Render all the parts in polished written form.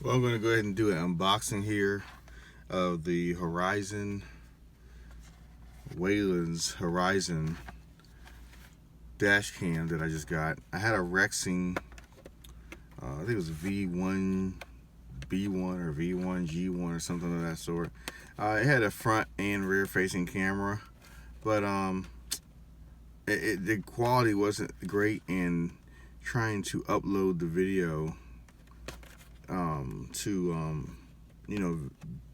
Well, I'm going to go ahead and do an unboxing here of the Waylens Horizon dash cam that I just got. I had a Rexing, I think it was V1 B1 or V1 G1 or something of that sort. It had a front and rear facing camera, but the quality wasn't great, and trying to upload the video to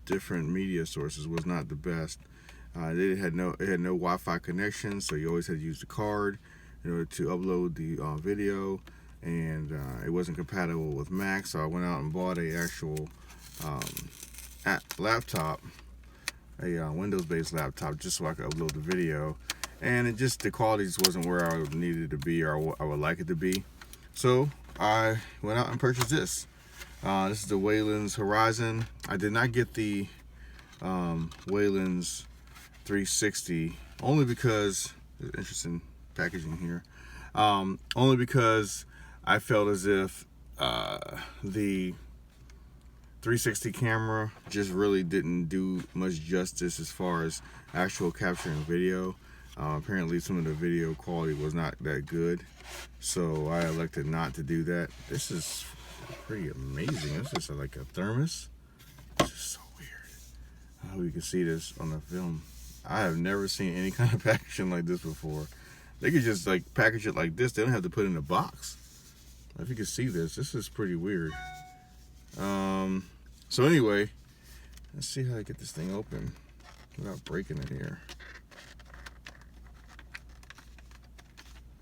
different media sources was not the best. It had no Wi-Fi connection, so you always had to use the card in order to upload the video, and it wasn't compatible with Mac. So I went out and bought a actual laptop, a Windows-based laptop, just so I could upload the video. And the quality just wasn't where I needed it to be, or I would like it to be. So I went out and purchased this. This is the Waylens Horizon. I did not get the Waylens 360 only because there's interesting packaging here. Only because I felt as if the 360 camera just really didn't do much justice as far as actual capturing video. Apparently some of the video quality was not that good, so I elected not to do that. This is pretty amazing. This is like a thermos. This is so weird. I hope you can see this on the film. I have never seen any kind of packaging like this before. They could just like package it like this. They don't have to put it in a box. If you can see this is pretty weird. So anyway, let's see how I get this thing open without breaking it here.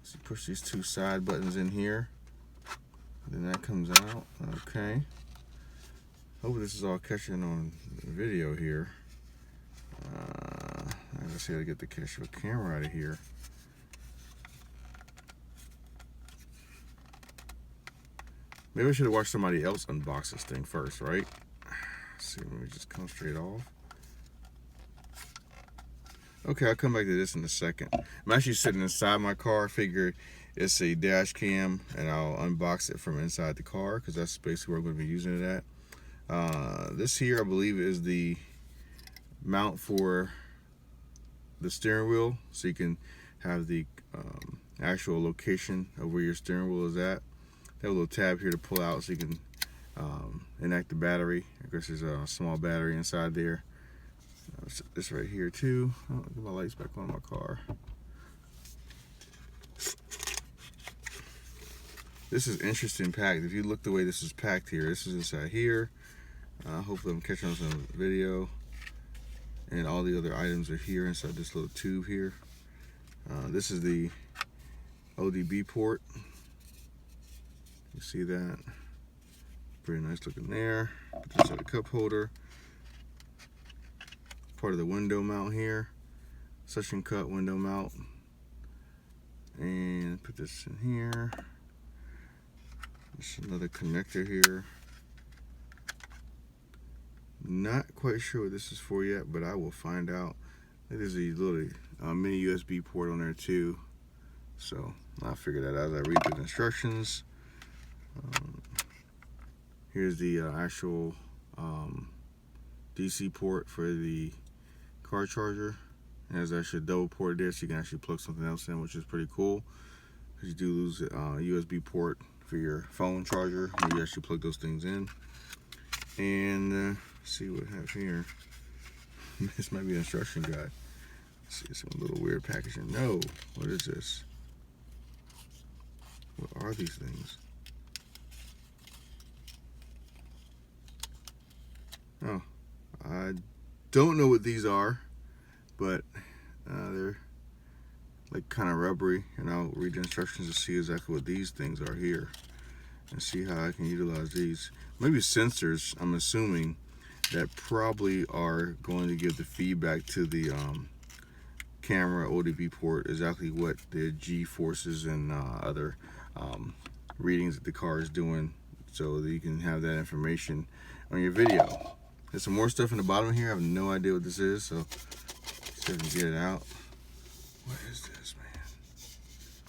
So push these two side buttons in here. Then that comes out. Okay. Hopefully this is all catching on video here. I gotta see how to get the camera out of here. Maybe I should have watched somebody else unbox this thing first, right? Let's see, let me just come straight off. Okay, I'll come back to this in a second. I'm actually sitting inside my car. Figured it's a dash cam, and I'll unbox it from inside the car because that's basically where I'm going to be using it at. This here, I believe, is the mount for the steering wheel, so you can have the actual location of where your steering wheel is at. They have a little tab here to pull out so you can enact the battery. Of course, there's a small battery inside there. This right here too. Oh, get my lights back on my car. This is interesting packed. If you look the way this is packed here, this is inside here. Hopefully I'm catching on some video. And all the other items are here inside this little tube here. This is the ODB port. You see that? Pretty nice looking there. Put this in the cup holder. Part of the window mount here. Suction cut window mount. And put this in here. There's another connector here. Not quite sure what this is for yet, but I will find out. There's a little mini USB port on there too. So I'll figure that out as I read the instructions. Here's the actual DC port for the car charger. It has actually a double port there, so you can actually plug something else in, which is pretty cool. Because you do lose a USB port for your phone charger when you actually plug those things in. And see what I have here. This might be an instruction guide. Let's see, some little weird packaging. No, what is this? What are these things? Oh, I don't know what these are, but they're like kind of rubbery, and I'll read the instructions to see exactly what these things are here and see how I can utilize these. Maybe sensors, I'm assuming, that probably are going to give the feedback to the camera ODB port exactly what the G forces and other readings that the car is doing, so that you can have that information on your video. There's some more stuff in the bottom here. I have no idea what this is, so let's see if we can get it out. What is this, man?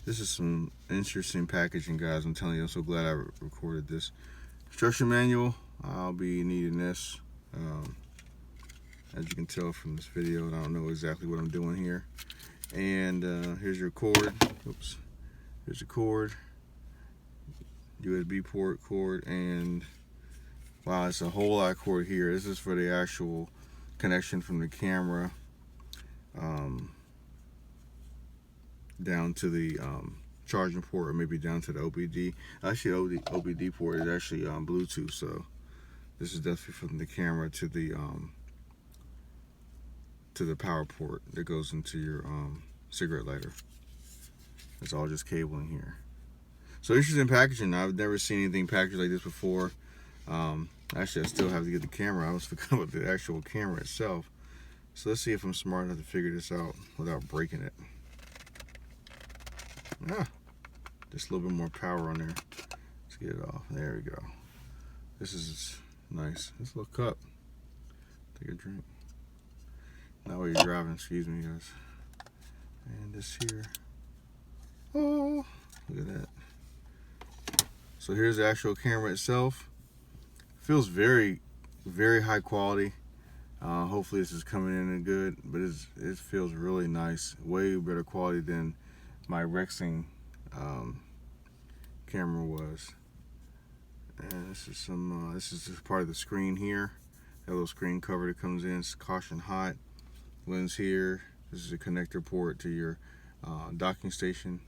This is some interesting packaging, guys. I'm telling you, I'm so glad I recorded this. Instruction manual. I'll be needing this. As you can tell from this video, I don't know exactly what I'm doing here. And here's your cord. Oops. Here's the cord. USB port cord, and wow, it's a whole lot of cord here. This is for the actual connection from the camera down to the charging port, or maybe down to the OBD. Actually, OBD port is actually Bluetooth, so this is definitely from the camera to the power port that goes into your cigarette lighter. It's all just cabling here. So interesting packaging. I've never seen anything packaged like this before. Actually, I still have to get the camera. I was forgetting about the actual camera itself. So let's see if I'm smart enough to figure this out without breaking it. Just a little bit more power on there. Let's get it off. There we go. This is nice. Let's look up. Take a drink. Not while you're driving, excuse me, guys. And this here. Oh, look at that. So here's the actual camera itself. Feels very, very high quality. Hopefully this is coming in good, but it feels really nice. Way better quality than my Rexing camera was. And this is some. This is just part of the screen here. That little screen cover that comes in. It's caution hot. Lens here. This is a connector port to your docking station.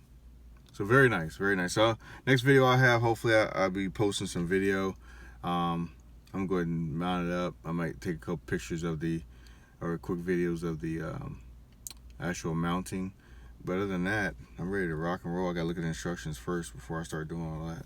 So very nice, very nice. So next video I have, hopefully I'll be posting some video. I'm going to go ahead and mount it up. I might take a couple pictures of or quick videos of the actual mounting. But other than that, I'm ready to rock and roll. I got to look at the instructions first before I start doing all that.